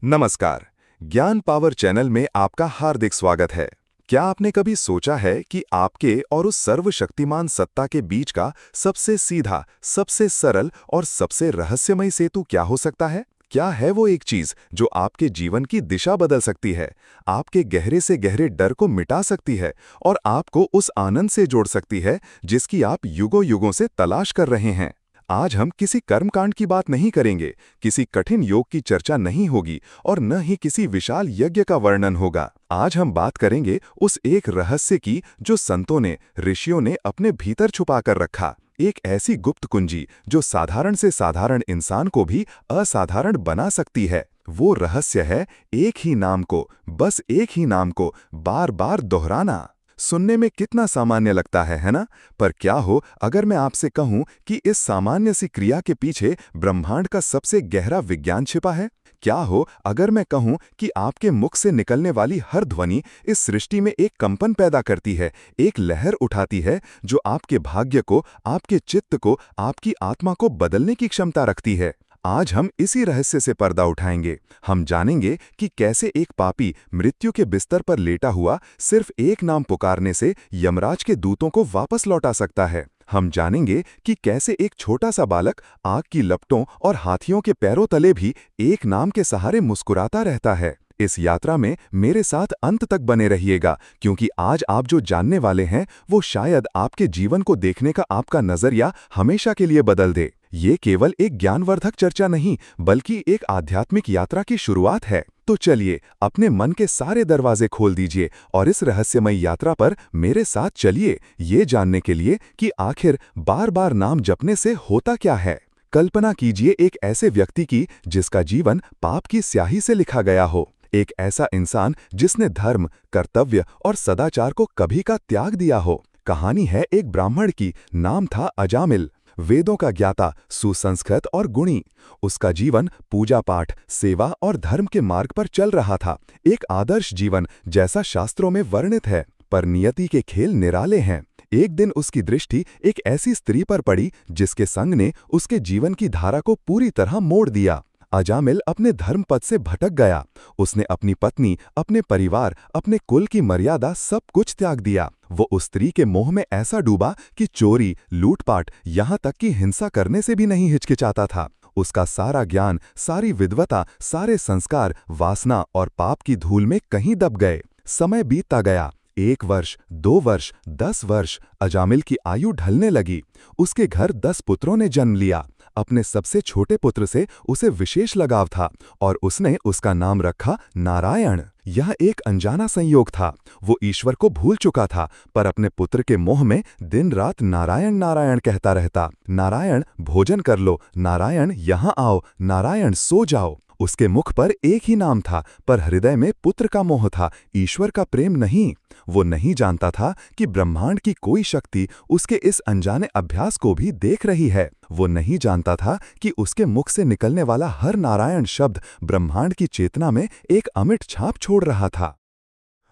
नमस्कार। ज्ञान power channel में आपका हार्दिक स्वागत है। क्या आपने कभी सोचा है कि आपके और उस सर्वशक्तिमान सत्ता के बीच का सबसे सीधा, सबसे सरल और सबसे रहस्यमय सेतु क्या हो सकता है? क्या है वो एक चीज जो आपके जीवन की दिशा बदल सकती है, आपके गहरे से गहरे डर को मिटा सकती है और आपको उस आनंद से जोड़ सकती है जिसकी आप युगों युगों से तलाश कर रहे हैं? आज हम किसी कर्मकांड की बात नहीं करेंगे, किसी कठिन योग की चर्चा नहीं होगी और न ही किसी विशाल यज्ञ का वर्णन होगा। आज हम बात करेंगे उस एक रहस्य की जो संतों ने, ऋषियों ने अपने भीतर छुपा कर रखा। एक ऐसी गुप्त कुंजी जो साधारण से साधारण इंसान को भी असाधारण बना सकती है। वो रहस्य है एक ही नाम को, बस एक ही नाम को बार बार दोहराना। सुनने में कितना सामान्य लगता है ना? पर क्या हो अगर मैं आपसे कहूं कि इस सामान्य सी क्रिया के पीछे ब्रह्मांड का सबसे गहरा विज्ञान छिपा है? क्या हो अगर मैं कहूं कि आपके मुख से निकलने वाली हर ध्वनि इस सृष्टि में एक कंपन पैदा करती है, एक लहर उठाती है जो आपके भाग्य को, आपके चित्त को, आपकी आत्मा को बदलने की क्षमता रखती है? आज हम इसी रहस्य से पर्दा उठाएंगे। हम जानेंगे कि कैसे एक पापी मृत्यु के बिस्तर पर लेटा हुआ सिर्फ एक नाम पुकारने से यमराज के दूतों को वापस लौटा सकता है। हम जानेंगे कि कैसे एक छोटा सा बालक आग की लपटों और हाथियों के पैरों तले भी एक नाम के सहारे मुस्कुराता रहता है। इस यात्रा में मेरे साथ अंत तक बने रहिएगा, क्योंकि आज आप जो जानने वाले हैं वो शायद आपके जीवन को देखने का आपका नजरिया हमेशा के लिए बदल दे। ये केवल एक ज्ञानवर्धक चर्चा नहीं, बल्कि एक आध्यात्मिक यात्रा की शुरुआत है। तो चलिए अपने मन के सारे दरवाजे खोल दीजिए और इस रहस्यमय यात्रा पर मेरे साथ चलिए, ये जानने के लिए कि आखिर बार बार नाम जपने से होता क्या है। कल्पना कीजिए एक ऐसे व्यक्ति की जिसका जीवन पाप की स्याही से लिखा गया हो। एक ऐसा इंसान जिसने धर्म, कर्तव्य और सदाचार को कभी का त्याग दिया हो। कहानी है एक ब्राह्मण की, नाम था अजामिल। वेदों का ज्ञाता, सुसंस्कृत और गुणी। उसका जीवन पूजा पाठ, सेवा और धर्म के मार्ग पर चल रहा था। एक आदर्श जीवन जैसा शास्त्रों में वर्णित है, पर नियति के खेल निराले हैं। एक दिन उसकी दृष्टि एक ऐसी स्त्री पर पड़ी जिसके संग ने उसके जीवन की धारा को पूरी तरह मोड़ दिया। अजामिल अपने धर्म पथ से भटक गया। उसने अपनी पत्नी, अपने परिवार, अपने कुल की मर्यादा सब कुछ त्याग दिया। वो उस स्त्री के मोह में ऐसा डूबा कि चोरी, लूटपाट, यहाँ तक कि हिंसा करने से भी नहीं हिचकिचाता था। उसका सारा ज्ञान, सारी विद्वता, सारे संस्कार वासना और पाप की धूल में कहीं दब गए। समय बीतता गया। 1 वर्ष, 2 वर्ष, 10 वर्ष। अजामिल की आयु ढलने लगी। उसके घर 10 पुत्रों ने जन्म लिया। अपने सबसे छोटे पुत्र से उसे विशेष लगाव था और उसने उसका नाम रखा नारायण। यह एक अनजाना संयोग था। वो ईश्वर को भूल चुका था, पर अपने पुत्र के मोह में दिन रात नारायण नारायण कहता रहता। नारायण भोजन कर लो, नारायण यहाँ आओ, नारायण सो जाओ। उसके मुख पर एक ही नाम था, पर हृदय में पुत्र का मोह था, ईश्वर का प्रेम नहीं। वो नहीं जानता था कि ब्रह्मांड की कोई शक्ति उसके इस अनजाने अभ्यास को भी देख रही है। वो नहीं जानता था कि उसके मुख से निकलने वाला हर नारायण शब्द ब्रह्मांड की चेतना में एक अमिट छाप छोड़ रहा था।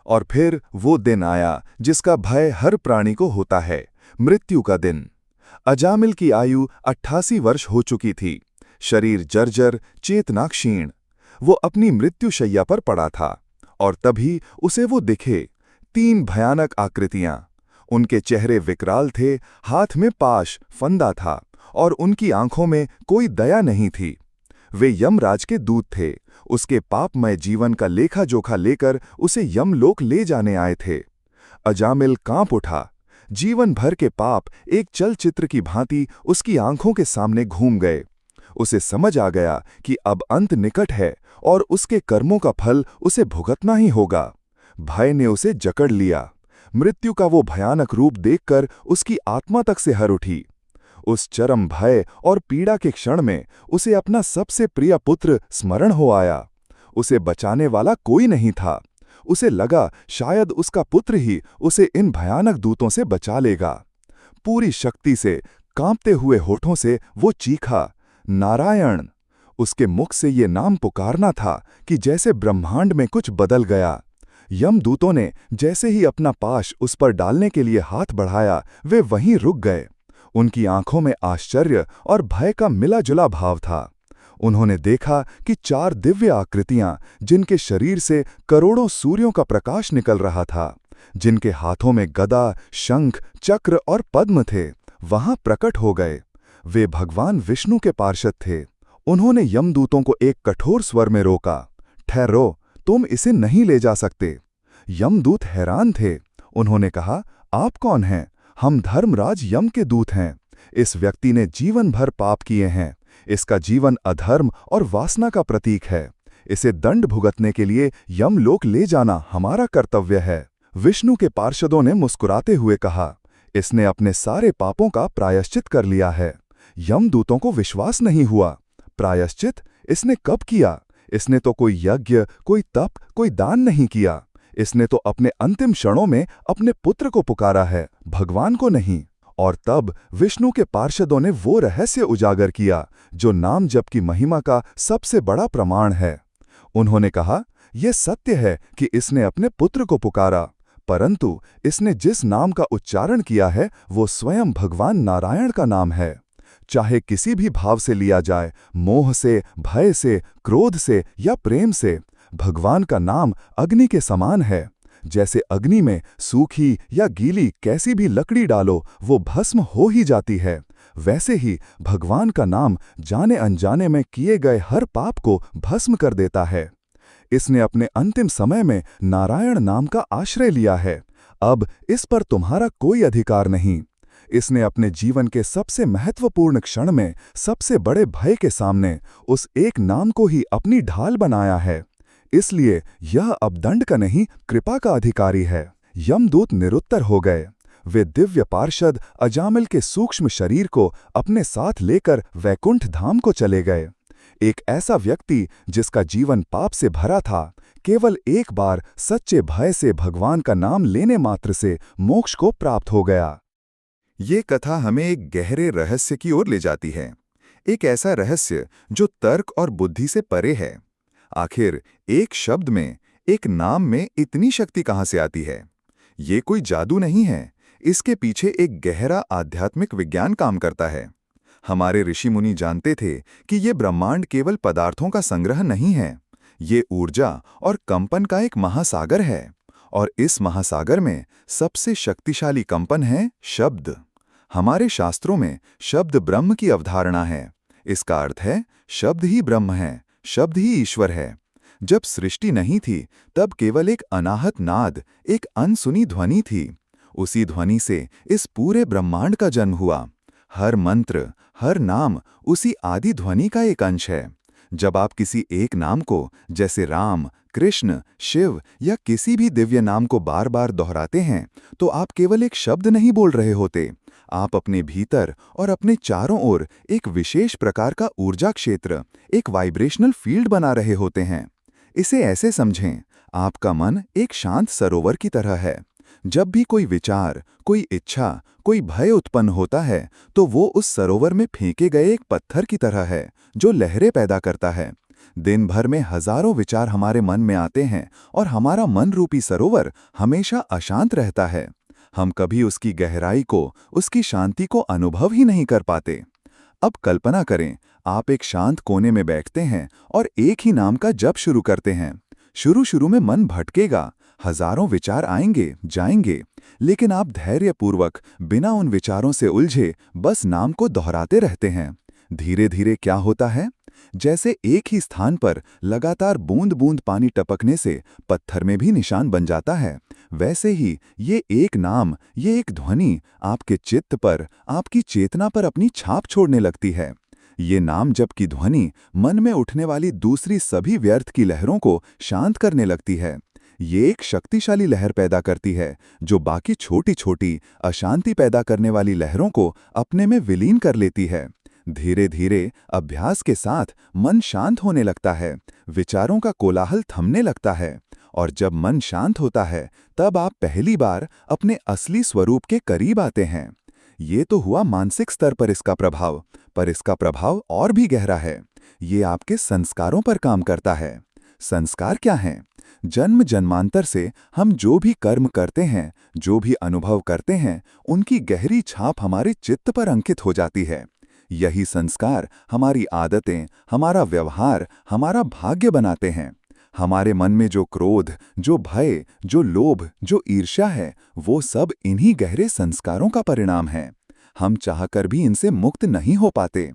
और फिर वो दिन आया जिसका भय हर प्राणी को होता है, मृत्यु का दिन। अजामिल की आयु 88 वर्ष हो चुकी थी। शरीर जर्जर, चेतना क्षीण। वो अपनी मृत्युशैया पर पड़ा था और तभी उसे वो दिखे 3 भयानक आकृतियां। उनके चेहरे विकराल थे, हाथ में पाश, फंदा था और उनकी आंखों में कोई दया नहीं थी। वे यमराज के दूत थे। उसके पापमय जीवन का लेखा जोखा लेकर उसे यमलोक ले जाने आए थे। अजामिल कांप उठा। जीवन भर के पाप एक चलचित्र की भांति उसकी आंखों के सामने घूम गए। उसे समझ आ गया कि अब अंत निकट है और उसके कर्मों का फल उसे भुगतना ही होगा। भय ने उसे जकड़ लिया। मृत्यु का वो भयानक रूप देखकर उसकी आत्मा तक से हर उठी। उस चरम भय और पीड़ा के क्षण में उसे अपना सबसे प्रिय पुत्र स्मरण हो आया। उसे बचाने वाला कोई नहीं था। उसे लगा शायद उसका पुत्र ही उसे इन भयानक दूतों से बचा लेगा। पूरी शक्ति से, कांपते हुए होठों से वो चीखा, नारायण। उसके मुख से ये नाम पुकारना था कि जैसे ब्रह्मांड में कुछ बदल गया। यमदूतों ने जैसे ही अपना पाश उस पर डालने के लिए हाथ बढ़ाया, वे वहीं रुक गए। उनकी आंखों में आश्चर्य और भय का मिला जुला भाव था। उन्होंने देखा कि 4 दिव्य आकृतियां, जिनके शरीर से करोड़ों सूर्यों का प्रकाश निकल रहा था, जिनके हाथों में गदा, शंख, चक्र और पद्म थे, वहां प्रकट हो गए। वे भगवान विष्णु के पार्षद थे। उन्होंने यमदूतों को एक कठोर स्वर में रोका, ठहरो, तुम इसे नहीं ले जा सकते। यमदूत हैरान थे। उन्होंने कहा, आप कौन हैं? हम धर्मराज यम के दूत हैं। इस व्यक्ति ने जीवन भर पाप किए हैं। इसका जीवन अधर्म और वासना का प्रतीक है। इसे दंड भुगतने के लिए यमलोक ले जाना हमारा कर्तव्य है। विष्णु के पार्षदों ने मुस्कुराते हुए कहा, इसने अपने सारे पापों का प्रायश्चित कर लिया है। यमदूतों को विश्वास नहीं हुआ। प्रायश्चित? इसने कब किया? इसने तो कोई यज्ञ, कोई तप, कोई दान नहीं किया। इसने तो अपने अंतिम क्षणों में अपने पुत्र को पुकारा है, भगवान को नहीं। और तब विष्णु के पार्षदों ने वो रहस्य उजागर किया जो नाम जप की महिमा का सबसे बड़ा प्रमाण है। उन्होंने कहा, यह सत्य है कि इसने अपने पुत्र को पुकारा, परंतु इसने जिस नाम का उच्चारण किया है वो स्वयं भगवान नारायण का नाम है। चाहे किसी भी भाव से लिया जाए, मोह से, भय से, क्रोध से या प्रेम से, भगवान का नाम अग्नि के समान है। जैसे अग्नि में सूखी या गीली कैसी भी लकड़ी डालो वो भस्म हो ही जाती है, वैसे ही भगवान का नाम जाने अनजाने में किए गए हर पाप को भस्म कर देता है। इसने अपने अंतिम समय में नारायण नाम का आश्रय लिया है। अब इस पर तुम्हारा कोई अधिकार नहीं। इसने अपने जीवन के सबसे महत्वपूर्ण क्षण में सबसे बड़े भय के सामने उस एक नाम को ही अपनी ढाल बनाया है। इसलिए यह अब दंड का नहीं, कृपा का अधिकारी है। यमदूत निरुत्तर हो गए। वे दिव्य पार्षद अजामिल के सूक्ष्म शरीर को अपने साथ लेकर वैकुंठ धाम को चले गए। एक ऐसा व्यक्ति जिसका जीवन पाप से भरा था, केवल एक बार सच्चे भय से भगवान का नाम लेने मात्र से मोक्ष को प्राप्त हो गया। ये कथा हमें एक गहरे रहस्य की ओर ले जाती है। एक ऐसा रहस्य जो तर्क और बुद्धि से परे है। आखिर एक शब्द में, एक नाम में इतनी शक्ति कहां से आती है? ये कोई जादू नहीं है। इसके पीछे एक गहरा आध्यात्मिक विज्ञान काम करता है। हमारे ऋषि मुनि जानते थे कि ये ब्रह्मांड केवल पदार्थों का संग्रह नहीं है। ये ऊर्जा और कंपन का एक महासागर है। और इस महासागर में सबसे शक्तिशाली कंपन है शब्द। हमारे शास्त्रों में शब्द ब्रह्म की अवधारणा है। इसका अर्थ है शब्द ही ब्रह्म है, शब्द ही ईश्वर है। जब सृष्टि नहीं थी तब केवल एक अनाहत नाद, एक अनसुनी ध्वनि थी। उसी ध्वनि से इस पूरे ब्रह्मांड का जन्म हुआ। हर मंत्र, हर नाम उसी आदि ध्वनि का एक अंश है। जब आप किसी एक नाम को, जैसे राम, कृष्ण, शिव या किसी भी दिव्य नाम को बार बार दोहराते हैं, तो आप केवल एक शब्द नहीं बोल रहे होते। आप अपने भीतर और अपने चारों ओर एक विशेष प्रकार का ऊर्जा क्षेत्र, एक वाइब्रेशनल फील्ड बना रहे होते हैं। इसे ऐसे समझें, आपका मन एक शांत सरोवर की तरह है। जब भी कोई विचार, कोई इच्छा, कोई भय उत्पन्न होता है, तो वो उस सरोवर में फेंके गए एक पत्थर की तरह है जो लहरें पैदा करता है। दिन भर में हजारों विचार हमारे मन में आते हैं और हमारा मन रूपी सरोवर हमेशा अशांत रहता है। हम कभी उसकी गहराई को, उसकी शांति को अनुभव ही नहीं कर पाते। अब कल्पना करें, आप एक शांत कोने में बैठते हैं और एक ही नाम का जप शुरू करते हैं। शुरू में मन भटकेगा, हजारों विचार आएंगे जाएंगे, लेकिन आप धैर्यपूर्वक बिना उन विचारों से उलझे बस नाम को दोहराते रहते हैं। धीरे धीरे क्या होता है? जैसे एक ही स्थान पर लगातार बूंद बूंद पानी टपकने से पत्थर में भी निशान बन जाता है, वैसे ही ये एक नाम, ये एक ध्वनि आपके चित्त पर, आपकी चेतना पर अपनी छाप छोड़ने लगती है। ये नाम जप की ध्वनि मन में उठने वाली दूसरी सभी व्यर्थ की लहरों को शांत करने लगती है। ये एक शक्तिशाली लहर पैदा करती है जो बाकी छोटी छोटी अशांति पैदा करने वाली लहरों को अपने में विलीन कर लेती है। धीरे धीरे अभ्यास के साथ मन शांत होने लगता है, विचारों का कोलाहल थमने लगता है, और जब मन शांत होता है तब आप पहली बार अपने असली स्वरूप के करीब आते हैं। ये तो हुआ मानसिक स्तर पर इसका प्रभाव, पर इसका प्रभाव और भी गहरा है। ये आपके संस्कारों पर काम करता है। संस्कार क्या हैं? जन्म जन्मांतर से हम जो भी कर्म करते हैं, जो भी अनुभव करते हैं, उनकी गहरी छाप हमारे चित्त पर अंकित हो जाती है। यही संस्कार हमारी आदतें, हमारा व्यवहार, हमारा भाग्य बनाते हैं। हमारे मन में जो क्रोध, जो भय, जो लोभ, जो ईर्ष्या है, वो सब इन्हीं गहरे संस्कारों का परिणाम है। हम चाहकर भी इनसे मुक्त नहीं हो पाते।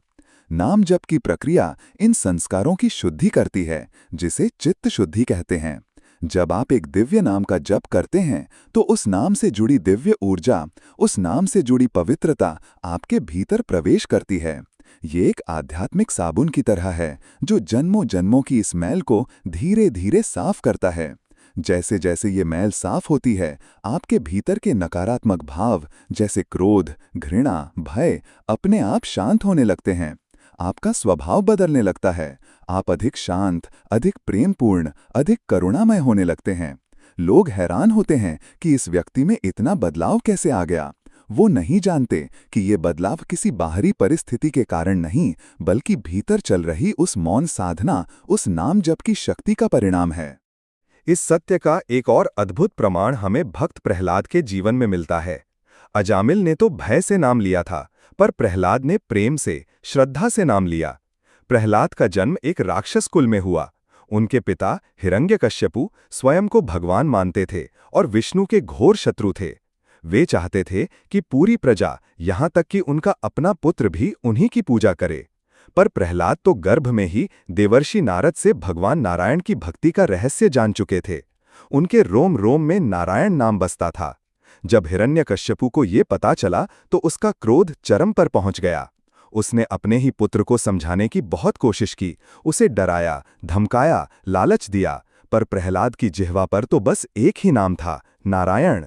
नाम जप की प्रक्रिया इन संस्कारों की शुद्धि करती है, जिसे चित्त शुद्धि कहते हैं। जब आप एक दिव्य नाम का जप करते हैं, तो उस नाम से जुड़ी दिव्य ऊर्जा, उस नाम से जुड़ी पवित्रता आपके भीतर प्रवेश करती है। ये एक आध्यात्मिक साबुन की तरह है, जो जन्मों जन्मों की इस मैल को धीरे धीरे साफ करता है। जैसे जैसे ये मैल साफ होती है, आपके भीतर के नकारात्मक भाव जैसे क्रोध, घृणा, भय अपने आप शांत होने लगते हैं। आपका स्वभाव बदलने लगता है। आप अधिक शांत, अधिक प्रेमपूर्ण, अधिक करुणामय होने लगते हैं। लोग हैरान होते हैं कि इस व्यक्ति में इतना बदलाव कैसे आ गया। वो नहीं जानते कि ये बदलाव किसी बाहरी परिस्थिति के कारण नहीं, बल्कि भीतर चल रही उस मौन साधना, उस नाम जप की शक्ति का परिणाम है। इस सत्य का एक और अद्भुत प्रमाण हमें भक्त प्रहलाद के जीवन में मिलता है। अजामिल ने तो भय से नाम लिया था, पर प्रहलाद ने प्रेम से, श्रद्धा से नाम लिया। प्रहलाद का जन्म एक राक्षस कुल में हुआ। उनके पिता हिरण्यकश्यपु स्वयं को भगवान मानते थे और विष्णु के घोर शत्रु थे। वे चाहते थे कि पूरी प्रजा, यहाँ तक कि उनका अपना पुत्र भी उन्हीं की पूजा करे। पर प्रहलाद तो गर्भ में ही देवर्षि नारद से भगवान नारायण की भक्ति का रहस्य जान चुके थे। उनके रोम रोम में नारायण नाम बसता था। जब हिरण्यकश्यपु को ये पता चला तो उसका क्रोध चरम पर पहुंच गया। उसने अपने ही पुत्र को समझाने की बहुत कोशिश की, उसे डराया, धमकाया, लालच दिया, पर प्रहलाद की जिह्वा पर तो बस एक ही नाम था, नारायण।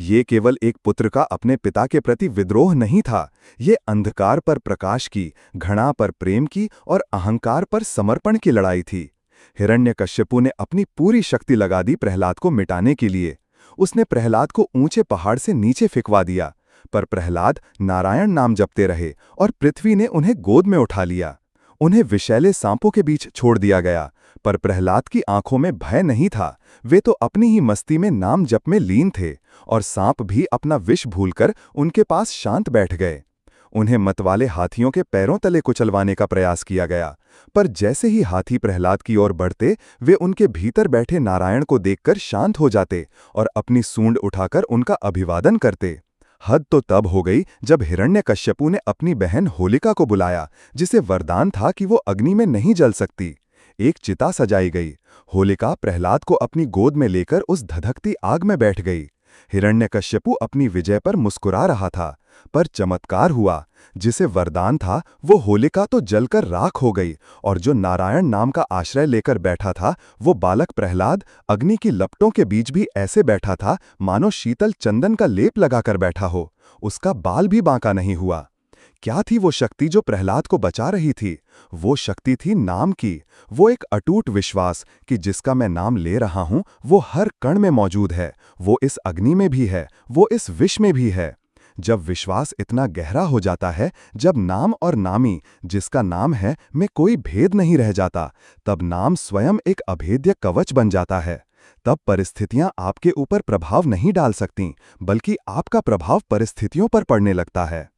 ये केवल एक पुत्र का अपने पिता के प्रति विद्रोह नहीं था, ये अंधकार पर प्रकाश की, घृणा पर प्रेम की और अहंकार पर समर्पण की लड़ाई थी। हिरण्यकश्यपु ने अपनी पूरी शक्ति लगा दी प्रहलाद को मिटाने के लिए। उसने प्रहलाद को ऊंचे पहाड़ से नीचे फिकवा दिया, पर प्रहलाद नारायण नाम जपते रहे और पृथ्वी ने उन्हें गोद में उठा लिया। उन्हें विषैले सांपों के बीच छोड़ दिया गया, पर प्रहलाद की आंखों में भय नहीं था। वे तो अपनी ही मस्ती में नाम जप में लीन थे, और सांप भी अपना विष भूलकर उनके पास शांत बैठ गए। उन्हें मतवाले हाथियों के पैरों तले कुचलवाने का प्रयास किया गया, पर जैसे ही हाथी प्रहलाद की ओर बढ़ते, वे उनके भीतर बैठे नारायण को देखकर शांत हो जाते और अपनी सूंड उठाकर उनका अभिवादन करते। हद तो तब हो गई जब हिरण्यकश्यपु ने अपनी बहन होलिका को बुलाया, जिसे वरदान था कि वो अग्नि में नहीं जल सकती। एक चिता सजाई गई। होलिका प्रहलाद को अपनी गोद में लेकर उस धधकती आग में बैठ गई। हिरण्यकश्यपु अपनी विजय पर मुस्कुरा रहा था, पर चमत्कार हुआ। जिसे वरदान था वो होलिका तो जलकर राख हो गई, और जो नारायण नाम का आश्रय लेकर बैठा था, वो बालक प्रहलाद अग्नि की लपटों के बीच भी ऐसे बैठा था मानो शीतल चंदन का लेप लगाकर बैठा हो। उसका बाल भी बांका नहीं हुआ। क्या थी वो शक्ति जो प्रहलाद को बचा रही थी? वो शक्ति थी नाम की। वो एक अटूट विश्वास कि जिसका मैं नाम ले रहा हूं वो हर कण में मौजूद है, वो इस अग्नि में भी है, वो इस विष में भी है। जब विश्वास इतना गहरा हो जाता है, जब नाम और नामी, जिसका नाम है, में कोई भेद नहीं रह जाता, तब नाम स्वयं एक अभेद्य कवच बन जाता है। तब परिस्थितियां आपके ऊपर प्रभाव नहीं डाल सकती, बल्कि आपका प्रभाव परिस्थितियों पर पड़ने लगता है।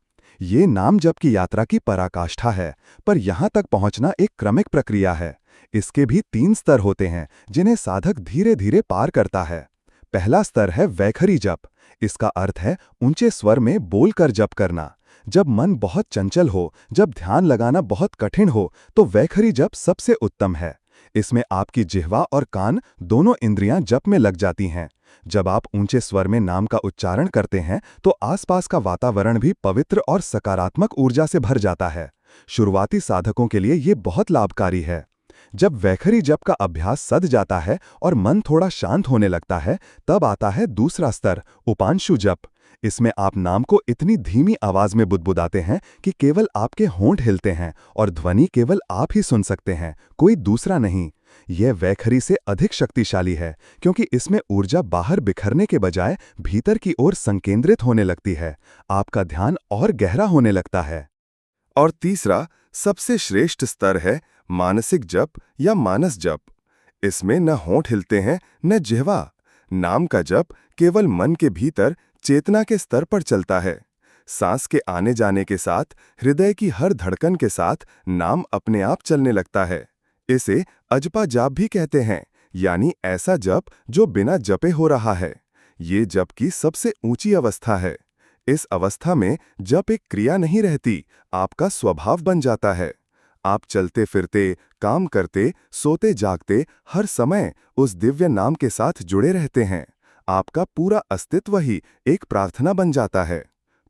ये नाम जप की यात्रा की पराकाष्ठा है, पर यहां तक पहुंचना एक क्रमिक प्रक्रिया है। इसके भी 3 स्तर होते हैं, जिन्हें साधक धीरे धीरे पार करता है। पहला स्तर है वैखरी जप। इसका अर्थ है ऊंचे स्वर में बोलकर जप करना। जब मन बहुत चंचल हो, जब ध्यान लगाना बहुत कठिन हो, तो वैखरी जप सबसे उत्तम है। इसमें आपकी जिह्वा और कान दोनों इंद्रियां जप में लग जाती हैं। जब आप ऊंचे स्वर में नाम का उच्चारण करते हैं, तो आसपास का वातावरण भी पवित्र और सकारात्मक ऊर्जा से भर जाता है। शुरुआती साधकों के लिए ये बहुत लाभकारी है। जब वैखरी जप का अभ्यास सध जाता है और मन थोड़ा शांत होने लगता है, तब आता है दूसरा स्तर, उपांशु जप। इसमें आप नाम को इतनी धीमी आवाज में बुदबुदाते हैं कि केवल आपके होंठ हिलते हैं और ध्वनि केवल आप ही सुन सकते हैं, कोई दूसरा नहीं। यह वैखरी से अधिक शक्तिशाली है, क्योंकि इसमें ऊर्जा बाहर बिखरने के बजाय भीतर की ओर संकेंद्रित होने लगती है। आपका ध्यान और गहरा होने लगता है। और तीसरा, सबसे श्रेष्ठ स्तर है मानसिक जप या मानस जप। इसमें न होंठ हिलते हैं, न जिह्वा। नाम का जप केवल मन के भीतर चेतना के स्तर पर चलता है। सांस के आने जाने के साथ, हृदय की हर धड़कन के साथ नाम अपने आप चलने लगता है। इसे अजपा जाप भी कहते हैं, यानी ऐसा जप जो बिना जपे हो रहा है। ये जप की सबसे ऊंची अवस्था है। इस अवस्था में जप एक क्रिया नहीं रहती, आपका स्वभाव बन जाता है। आप चलते फिरते, काम करते, सोते जागते हर समय उस दिव्य नाम के साथ जुड़े रहते हैं। आपका पूरा अस्तित्व ही एक प्रार्थना बन जाता है।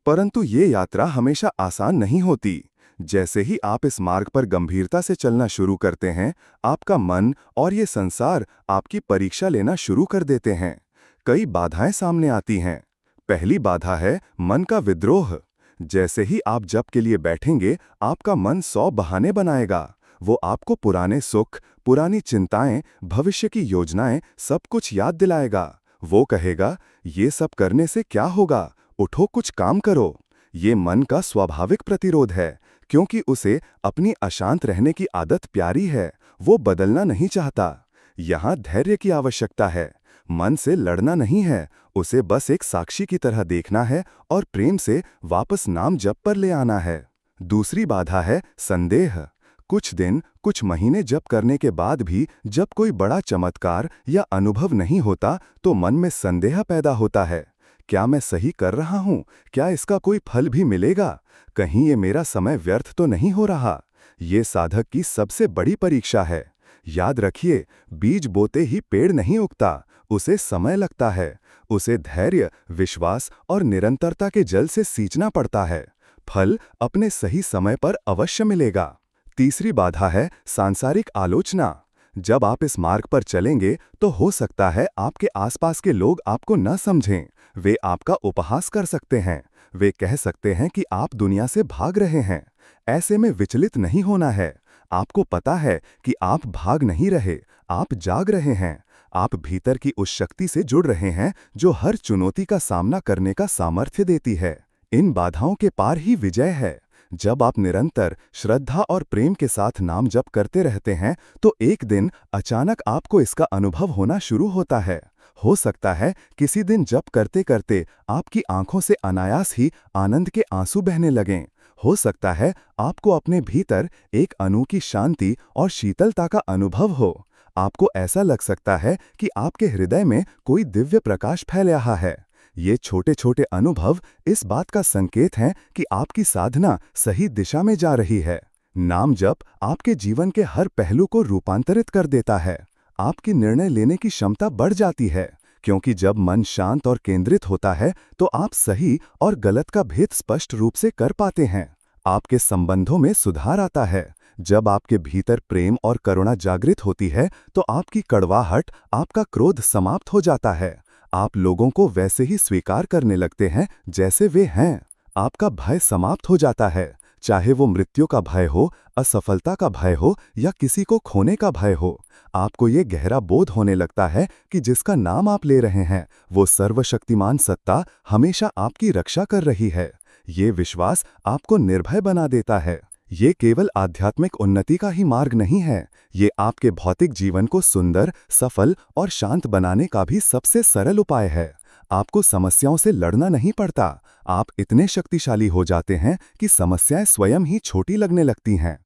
परंतु ये यात्रा हमेशा आसान नहीं होती। जैसे ही आप इस मार्ग पर गंभीरता से चलना शुरू करते हैं, आपका मन और ये संसार आपकी परीक्षा लेना शुरू कर देते हैं। कई बाधाएं सामने आती हैं। पहली बाधा है मन का विद्रोह। जैसे ही आप जप के लिए बैठेंगे, आपका मन 100 बहाने बनाएगा। वो आपको पुराने सुख, पुरानी चिंताएं, भविष्य की योजनाएं सब कुछ याद दिलाएगा। वो कहेगा, ये सब करने से क्या होगा, उठो कुछ काम करो। ये मन का स्वाभाविक प्रतिरोध है, क्योंकि उसे अपनी अशांत रहने की आदत प्यारी है। वो बदलना नहीं चाहता। यहाँ धैर्य की आवश्यकता है। मन से लड़ना नहीं है, उसे बस एक साक्षी की तरह देखना है और प्रेम से वापस नाम जप पर ले आना है। दूसरी बाधा है संदेह। कुछ दिन, कुछ महीने जप करने के बाद भी जब कोई बड़ा चमत्कार या अनुभव नहीं होता, तो मन में संदेह पैदा होता है। क्या मैं सही कर रहा हूँ? क्या इसका कोई फल भी मिलेगा? कहीं ये मेरा समय व्यर्थ तो नहीं हो रहा? ये साधक की सबसे बड़ी परीक्षा है। याद रखिए, बीज बोते ही पेड़ नहीं उगता, उसे समय लगता है। उसे धैर्य, विश्वास और निरंतरता के जल से सींचना पड़ता है। फल अपने सही समय पर अवश्य मिलेगा। तीसरी बाधा है सांसारिक आलोचना। जब आप इस मार्ग पर चलेंगे, तो हो सकता है आपके आसपास के लोग आपको न समझें। वे आपका उपहास कर सकते हैं। वे कह सकते हैं कि आप दुनिया से भाग रहे हैं। ऐसे में विचलित नहीं होना है। आपको पता है कि आप भाग नहीं रहे, आप जाग रहे हैं। आप भीतर की उस शक्ति से जुड़ रहे हैं जो हर चुनौती का सामना करने का सामर्थ्य देती है। इन बाधाओं के पार ही विजय है। जब आप निरंतर श्रद्धा और प्रेम के साथ नाम जप करते रहते हैं, तो एक दिन अचानक आपको इसका अनुभव होना शुरू होता है। हो सकता है किसी दिन जप करते करते आपकी आंखों से अनायास ही आनंद के आंसू बहने लगें। हो सकता है आपको अपने भीतर एक अनोखी शांति और शीतलता का अनुभव हो। आपको ऐसा लग सकता है कि आपके हृदय में कोई दिव्य प्रकाश फैल रहा है। ये छोटे छोटे अनुभव इस बात का संकेत हैं कि आपकी साधना सही दिशा में जा रही है। नाम जप आपके जीवन के हर पहलू को रूपांतरित कर देता है। आपकी निर्णय लेने की क्षमता बढ़ जाती है, क्योंकि जब मन शांत और केंद्रित होता है, तो आप सही और गलत का भेद स्पष्ट रूप से कर पाते हैं। आपके संबंधों में सुधार आता है। जब आपके भीतर प्रेम और करुणा जागृत होती है, तो आपकी कड़वाहट, आपका क्रोध समाप्त हो जाता है। आप लोगों को वैसे ही स्वीकार करने लगते हैं जैसे वे हैं। आपका भय समाप्त हो जाता है, चाहे वो मृत्यु का भय हो, असफलता का भय हो या किसी को खोने का भय हो। आपको ये गहरा बोध होने लगता है कि जिसका नाम आप ले रहे हैं, वो सर्वशक्तिमान सत्ता हमेशा आपकी रक्षा कर रही है। ये विश्वास आपको निर्भय बना देता है। ये केवल आध्यात्मिक उन्नति का ही मार्ग नहीं है, ये आपके भौतिक जीवन को सुंदर, सफल और शांत बनाने का भी सबसे सरल उपाय है। आपको समस्याओं से लड़ना नहीं पड़ता। आप इतने शक्तिशाली हो जाते हैं कि समस्याएं स्वयं ही छोटी लगने लगती हैं।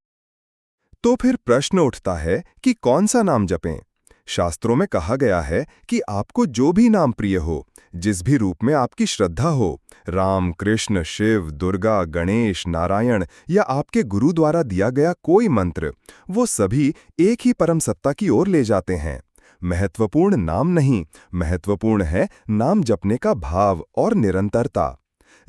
तो फिर प्रश्न उठता है कि कौन सा नाम जपें? शास्त्रों में कहा गया है कि आपको जो भी नाम प्रिय हो, जिस भी रूप में आपकी श्रद्धा हो, राम, कृष्ण, शिव, दुर्गा, गणेश, नारायण या आपके गुरु द्वारा दिया गया कोई मंत्र, वो सभी एक ही परम सत्ता की ओर ले जाते हैं। महत्वपूर्ण नाम नहीं, महत्वपूर्ण है नाम जपने का भाव और निरंतरता।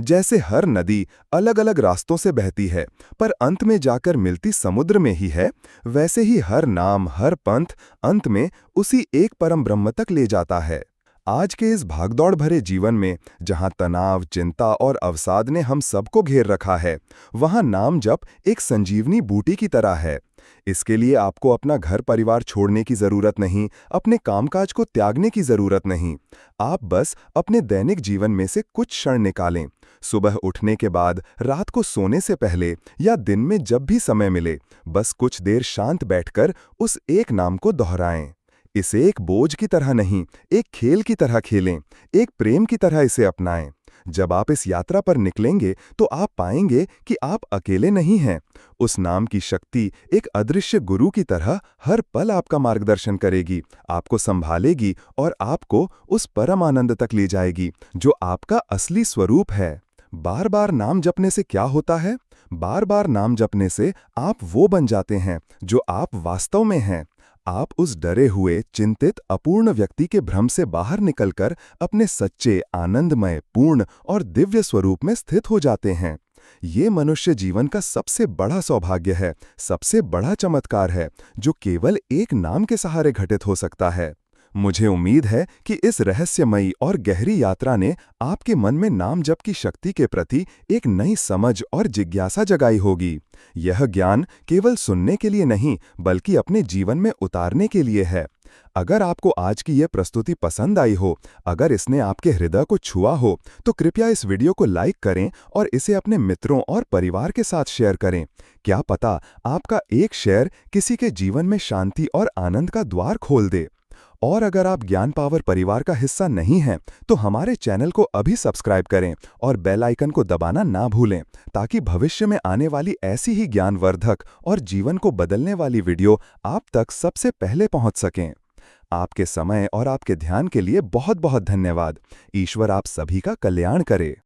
जैसे हर नदी अलग अलग रास्तों से बहती है, पर अंत में जाकर मिलती समुद्र में ही है, वैसे ही हर नाम, हर पंथ अंत में उसी एक परम ब्रह्म तक ले जाता है। आज के इस भागदौड़ भरे जीवन में, जहां तनाव, चिंता और अवसाद ने हम सबको घेर रखा है, वहां नाम जप एक संजीवनी बूटी की तरह है। इसके लिए आपको अपना घर परिवार छोड़ने की जरूरत नहीं, अपने कामकाज को त्यागने की जरूरत नहीं। आप बस अपने दैनिक जीवन में से कुछ क्षण निकालें। सुबह उठने के बाद, रात को सोने से पहले या दिन में जब भी समय मिले, बस कुछ देर शांत बैठकर उस एक नाम को दोहराएं। इसे एक बोझ की तरह नहीं, एक खेल की तरह खेलें, एक प्रेम की तरह इसे अपनाएं। जब आप इस यात्रा पर निकलेंगे तो आप पाएंगे कि आप अकेले नहीं हैं। उस नाम की शक्ति एक अदृश्य गुरु की तरह हर पल आपका मार्गदर्शन करेगी, आपको संभालेगी और आपको उस परम आनंद तक ले जाएगी जो आपका असली स्वरूप है। बार बार नाम जपने से क्या होता है? बार बार नाम जपने से आप वो बन जाते हैं जो आप वास्तव में हैं। आप उस डरे हुए, चिंतित, अपूर्ण व्यक्ति के भ्रम से बाहर निकलकर अपने सच्चे, आनंदमय, पूर्ण और दिव्य स्वरूप में स्थित हो जाते हैं। ये मनुष्य जीवन का सबसे बड़ा सौभाग्य है, सबसे बड़ा चमत्कार है, जो केवल एक नाम के सहारे घटित हो सकता है। मुझे उम्मीद है कि इस रहस्यमयी और गहरी यात्रा ने आपके मन में नाम जप की शक्ति के प्रति एक नई समझ और जिज्ञासा जगाई होगी। यह ज्ञान केवल सुनने के लिए नहीं, बल्कि अपने जीवन में उतारने के लिए है। अगर आपको आज की यह प्रस्तुति पसंद आई हो, अगर इसने आपके हृदय को छुआ हो, तो कृपया इस वीडियो को लाइक करें और इसे अपने मित्रों और परिवार के साथ शेयर करें। क्या पता आपका एक शेयर किसी के जीवन में शांति और आनंद का द्वार खोल दे। और अगर आप ज्ञान पावर परिवार का हिस्सा नहीं हैं, तो हमारे चैनल को अभी सब्सक्राइब करें और बेल आइकन को दबाना ना भूलें, ताकि भविष्य में आने वाली ऐसी ही ज्ञानवर्धक और जीवन को बदलने वाली वीडियो आप तक सबसे पहले पहुंच सकें। आपके समय और आपके ध्यान के लिए बहुत बहुत धन्यवाद। ईश्वर आप सभी का कल्याण करे।